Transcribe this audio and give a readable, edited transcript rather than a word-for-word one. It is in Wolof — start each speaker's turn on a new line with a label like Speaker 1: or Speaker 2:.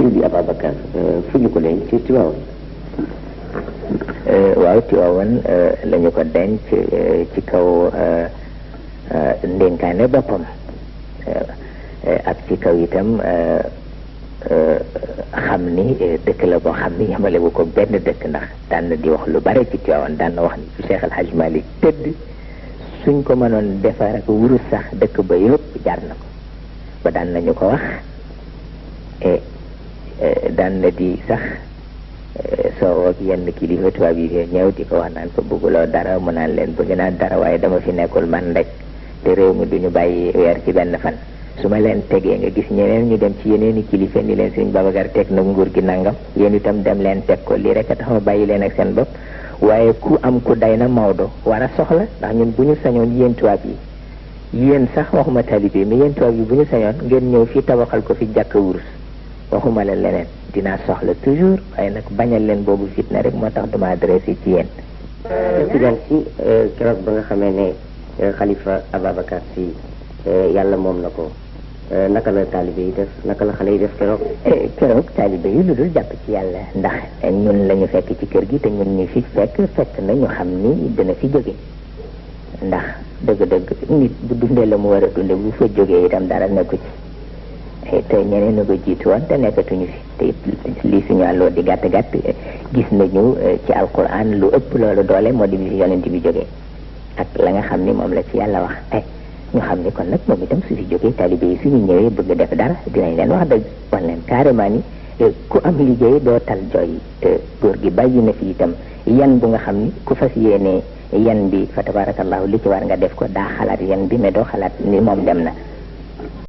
Speaker 1: Seydi Ababacar fu ñu ko denc ci Tiwaawan.
Speaker 2: waaw Tiwaawan la ñu ko denc ci kaw ndénkaane boppam ak ci kaw itam xam ni dëkk la boo xam ni yemale bu ko benn dëkk, ndax daan na di wax lu bare ci Tiwaawan, daan na wax ni su Cheikh El Hadj Malick tëdd suñ ko mënoon defar ak wurus sax dëkk ba yëpp jaar na ko ba daan nañu ko wax. daan na di sax soo ak yenn kilifa tubaab yi ñëw di ko wax naan ko bëgguloo dara mu naan leen bëgg naa dara waaye dama fi nekkul man rek te réew mi duñu bàyyi weer ci benn fan. su ma leen tegee nga gis ñeneen ñu dem ci yeneeni kilifa ni leen Sëriñ Babacar teg na nguur gi nangam, yéen itam dem leen teg ko, lii rek a tax ma bàyyi leen ak seen bopp. waaye ku am ku day na Maodo war a soxla, ndax ñun bu ñu sañoon yéen tubaab yi, yéen sax waxuma talibé mais yéen tubaab yi bu ñu sañoon ngeen ñëw fii tabaxal ko fi jàkka wurus, waxuma leen leneen, dinaa soxla toujours, waaye nag bañal leen boobu fitna rek moo tax duma adressé ci yéen.
Speaker 1: Tidiane Sy keroog ba nga xamee ne Khalifa Ababacar Sy yàlla moom na ko, naka la taalibe yi def, naka la xale yi def keroog?
Speaker 2: keroog taalibe yi lu dul jàpp ci yàlla, ndax ñun la ñu fekk ci kër gi te ñun ñu fi fekk na ñu xam ni dina fi jóge, ndax dëgg-dëgg nit bu dundee la mu war a dunde bu fa jógee itam dara nekku ci. te ñeneen a ko jiitu woon te nekkatuñu fi te lii suñu àlloo di gàtt gàtt gis nañu ci alquran lu ëpp loolu doole moo di bi yonent bi jógee ak la nga xam ni moom la ci yàlla wax. ñu xam ni kon nag moom itam su fi jógee talibé yi suñu ñëwee bëgg def dara dinañ leen wax dëgg wan leen carrément ni ku am liggéey doo tal jooy. góor gi bàyyi na fi itam yan bu nga xam ni ku fas yéene yan bi fa tabarakallahu li ci war nga def ko daa xalaat yan bi mais doo xalaat ni moom dem na.